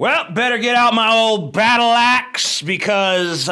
Well, better get out my old battle axe because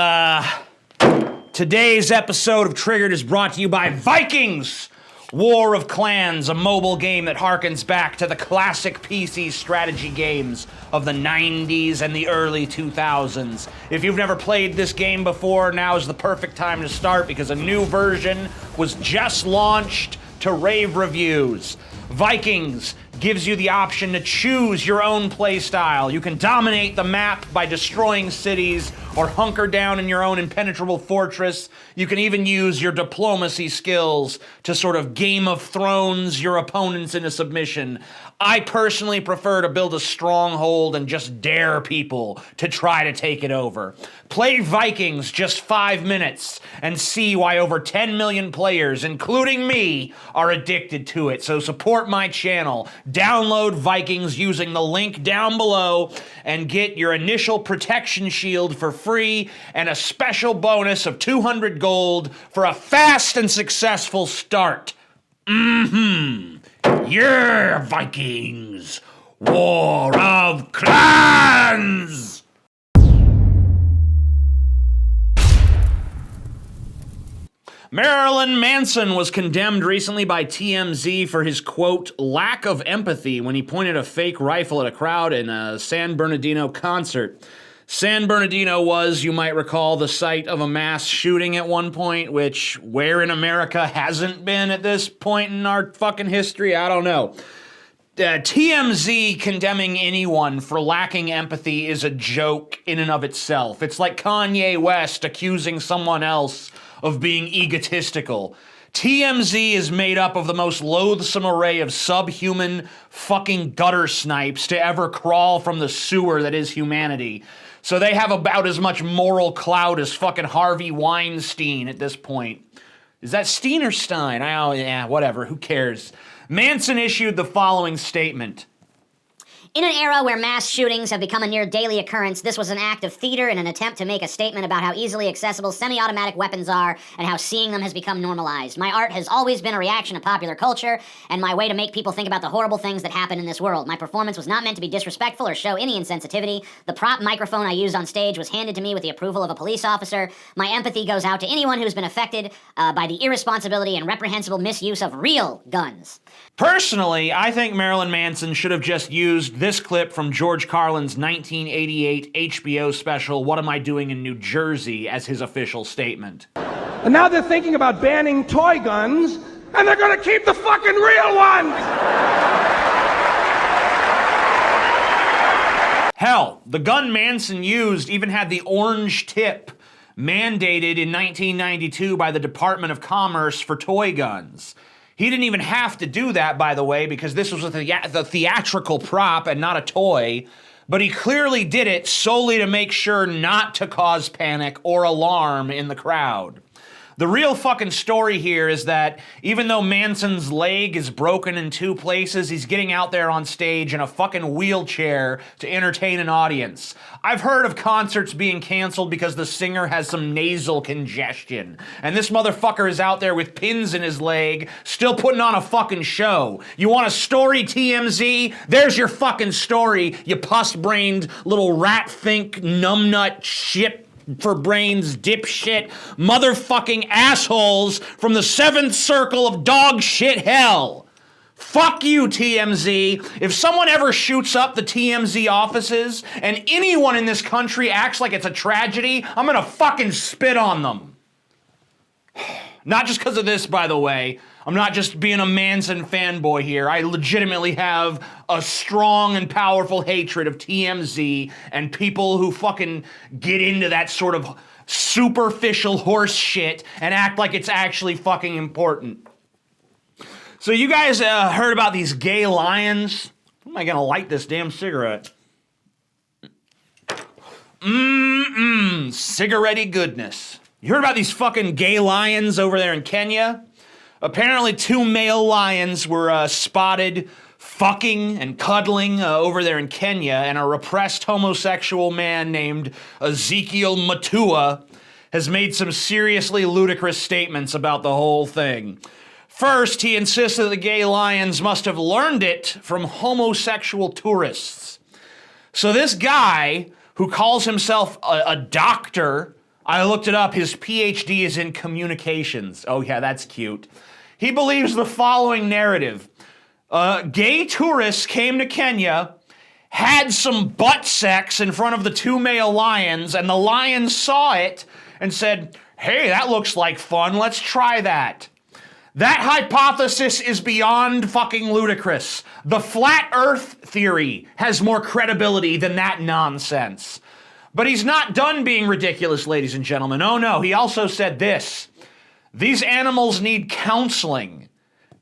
today's episode of Triggered is brought to you by Vikings! War of Clans, a mobile game that harkens back to the classic PC strategy games of the 90s and the early 2000s. If you've never played this game before, now is the perfect time to start because a new version was just launched to rave reviews. Vikings gives you the option to choose your own playstyle. You can dominate the map by destroying cities or hunker down in your own impenetrable fortress. You can even use your diplomacy skills to sort of Game of Thrones your opponents into submission. I personally prefer to build a stronghold and just dare people to try to take it over. Play Vikings just 5 minutes and see why over 10 million players, including me, are addicted to it. So support my channel. Download Vikings using the link down below and get your initial protection shield for free and a special bonus of 200 gold for a fast and successful start. Yeah, Vikings! War of Clans! Marilyn Manson was condemned recently by TMZ for his, quote, lack of empathy when he pointed a fake rifle at a crowd in a San Bernardino concert. San Bernardino was, you might recall, the site of a mass shooting at one point, which, where in America hasn't been at this point in our fucking history? I don't know. TMZ condemning anyone for lacking empathy is a joke in and of itself. It's like Kanye West accusing someone else of being egotistical. TMZ is made up of the most loathsome array of subhuman fucking gutter snipes to ever crawl from the sewer that is humanity. So they have about as much moral clout as fucking Harvey Weinstein at this point. Is that Steen or Stein? Yeah, whatever, who cares? Manson issued the following statement. In an era where mass shootings have become a near daily occurrence, this was an act of theater in an attempt to make a statement about how easily accessible semi-automatic weapons are and how seeing them has become normalized. My art has always been a reaction to popular culture and my way to make people think about the horrible things that happen in this world. My performance was not meant to be disrespectful or show any insensitivity. The prop microphone I used on stage was handed to me with the approval of a police officer. My empathy goes out to anyone who's been affected by the irresponsibility and reprehensible misuse of real guns. Personally, I think Marilyn Manson should have just used this clip from George Carlin's 1988 HBO special, What Am I Doing in New Jersey, as his official statement. And now they're thinking about banning toy guns, and they're gonna keep the fucking real ones! Hell, the gun Manson used even had the orange tip mandated in 1992 by the Department of Commerce for toy guns. He didn't even have to do that, by the way, because this was the theatrical prop and not a toy, but he clearly did it solely to make sure not to cause panic or alarm in the crowd. The real fucking story here is that even though Manson's leg is broken in 2 places, he's getting out there on stage in a fucking wheelchair to entertain an audience. I've heard of concerts being canceled because the singer has some nasal congestion. And this motherfucker is out there with pins in his leg, still putting on a fucking show. You want a story, TMZ? There's your fucking story, you puss-brained little rat-think numbnut shit for brains dipshit motherfucking assholes from the 7th circle of dog shit hell. Fuck you, TMZ. If someone ever shoots up the TMZ offices and anyone in this country acts like it's a tragedy, I'm gonna fucking spit on them. Not just because of this, by the way. I'm not just being a Manson fanboy here. I legitimately have a strong and powerful hatred of TMZ and people who fucking get into that sort of superficial horse shit and act like it's actually fucking important. So you guys heard about these gay lions? How am I gonna light this damn cigarette? Cigarette-y goodness. You heard about these fucking gay lions over there in Kenya? Apparently 2 male lions were spotted fucking and cuddling over there in Kenya, and a repressed homosexual man named Ezekiel Matua has made some seriously ludicrous statements about the whole thing. First, he insisted the gay lions must have learned it from homosexual tourists. So this guy who calls himself a doctor, I looked it up, his PhD is in communications. Oh yeah, that's cute. He believes the following narrative. Gay tourists came to Kenya, had some butt sex in front of the 2 male lions, and the lions saw it and said, hey, that looks like fun, let's try that. That hypothesis is beyond fucking ludicrous. The flat earth theory has more credibility than that nonsense. But he's not done being ridiculous, ladies and gentlemen. Oh no, he also said this. These animals need counseling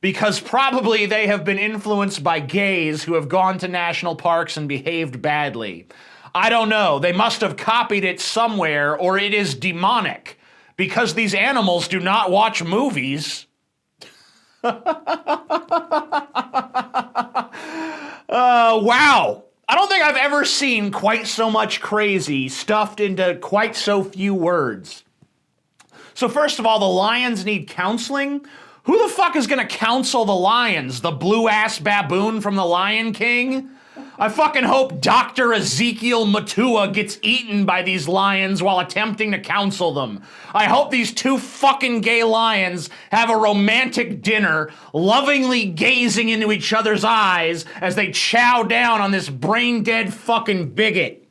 because probably they have been influenced by gays who have gone to national parks and behaved badly. I don't know. They must have copied it somewhere, or it is demonic because these animals do not watch movies. Wow. I don't think I've ever seen quite so much crazy stuffed into quite so few words. So first of all, the lions need counseling. Who the fuck is gonna counsel the lions? The blue-ass baboon from The Lion King? I fucking hope Dr. Ezekiel Matua gets eaten by these lions while attempting to counsel them. I hope these 2 fucking gay lions have a romantic dinner, lovingly gazing into each other's eyes as they chow down on this brain-dead fucking bigot.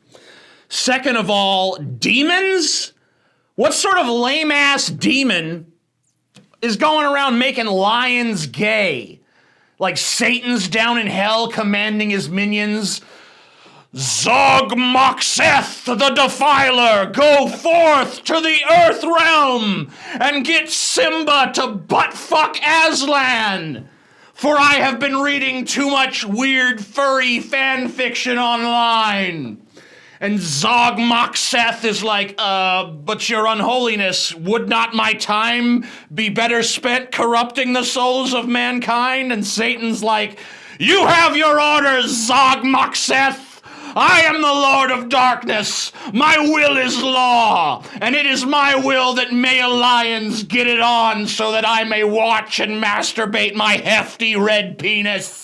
Second of all, demons? What sort of lame-ass demon is going around making lions gay? Like Satan's down in hell commanding his minions. Zog Moxeth the Defiler, go forth to the Earth Realm and get Simba to buttfuck Aslan. For I have been reading too much weird furry fan fiction online. And Zog Moxeth is like, but your unholiness, would not my time be better spent corrupting the souls of mankind? And Satan's like, you have your orders, Zog Moxeth. I am the Lord of Darkness. My will is law. And it is my will that male lions get it on so that I may watch and masturbate my hefty red penis.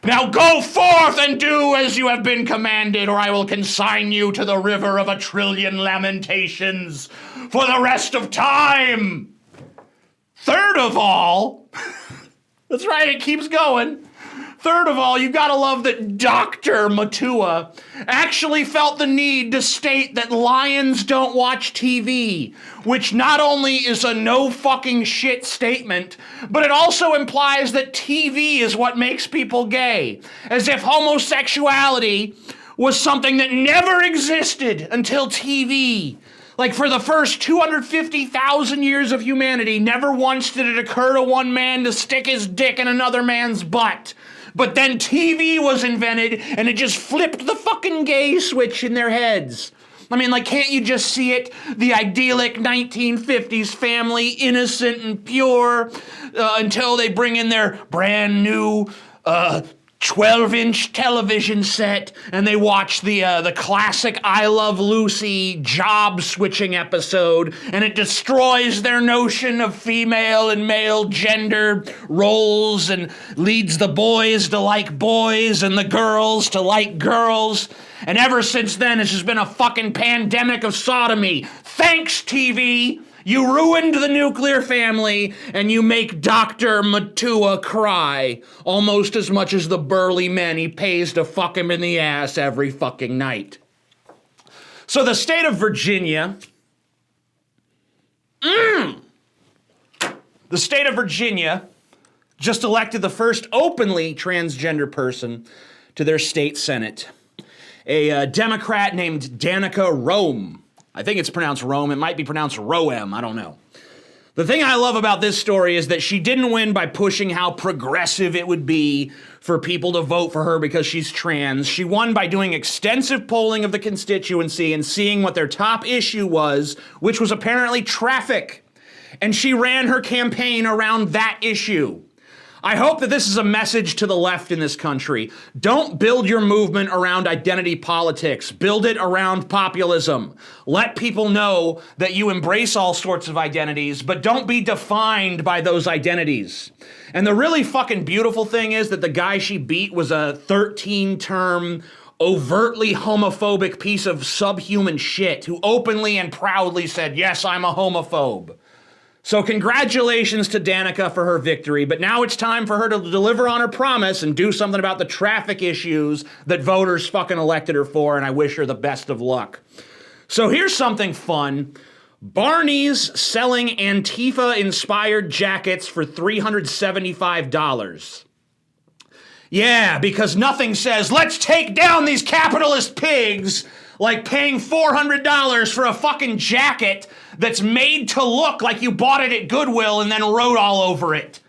Now go forth and do as you have been commanded, or I will consign you to the river of 1,000,000,000 lamentations for the rest of time. Third of all, that's right, it keeps going. Third of all, you gotta love that Dr. Matua actually felt the need to state that lions don't watch TV, which not only is a no fucking shit statement, but it also implies that TV is what makes people gay, as if homosexuality was something that never existed until TV. Like for the first 250,000 years of humanity, never once did it occur to one man to stick his dick in another man's butt. But then TV was invented, and it just flipped the fucking gay switch in their heads. I mean, like, can't you just see it? The idyllic 1950s family, innocent and pure, until they bring in their brand new 12-inch television set, and they watch the classic I Love Lucy job switching episode, and it destroys their notion of female and male gender roles and leads the boys to like boys and the girls to like girls. And ever since then, it's just been a fucking pandemic of sodomy. Thanks, TV! You ruined the nuclear family, and you make Dr. Matua cry almost as much as the burly men he pays to fuck him in the ass every fucking night. So the state of Virginia... The state of Virginia just elected the first openly transgender person to their state senate. A Democrat named Danica Rome. I think it's pronounced Rome. It might be pronounced Roem. I don't know. The thing I love about this story is that she didn't win by pushing how progressive it would be for people to vote for her because she's trans. She won by doing extensive polling of the constituency and seeing what their top issue was, which was apparently traffic. And she ran her campaign around that issue. I hope that this is a message to the left in this country. Don't build your movement around identity politics. Build it around populism. Let people know that you embrace all sorts of identities, but don't be defined by those identities. And the really fucking beautiful thing is that the guy she beat was a 13-term overtly homophobic piece of subhuman shit who openly and proudly said, yes, I'm a homophobe. So congratulations to Danica for her victory, but now it's time for her to deliver on her promise and do something about the traffic issues that voters fucking elected her for, and I wish her the best of luck. So here's something fun. Barney's selling Antifa-inspired jackets for $375. Yeah, because nothing says, let's take down these capitalist pigs, like paying $400 for a fucking jacket that's made to look like you bought it at Goodwill and then wrote all over it.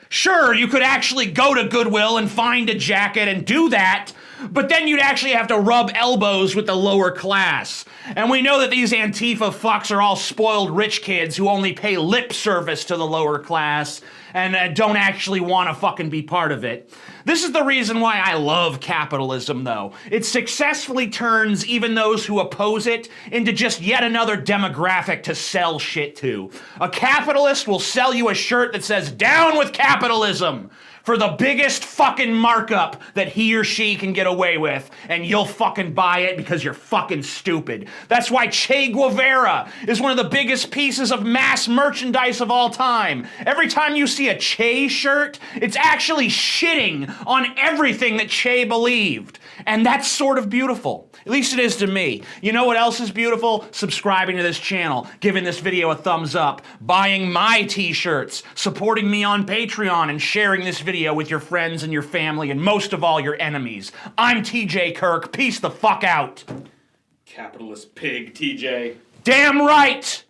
Sure, you could actually go to Goodwill and find a jacket and do that, but then you'd actually have to rub elbows with the lower class. And we know that these Antifa fucks are all spoiled rich kids who only pay lip service to the lower class and don't actually want to fucking be part of it. This is the reason why I love capitalism, though. It successfully turns even those who oppose it into just yet another demographic to sell shit to. A capitalist will sell you a shirt that says, "Down with capitalism," for the biggest fucking markup that he or she can get away with, and you'll fucking buy it because you're fucking stupid. That's why Che Guevara is one of the biggest pieces of mass merchandise of all time. Every time you see a Che shirt, it's actually shitting on everything that Che believed. And that's sort of beautiful. At least it is to me. You know what else is beautiful? Subscribing to this channel, giving this video a thumbs up, buying my t-shirts, supporting me on Patreon, and sharing this video with your friends and your family, and most of all, your enemies. I'm TJ Kirk. Peace the fuck out. Capitalist pig, TJ. Damn right!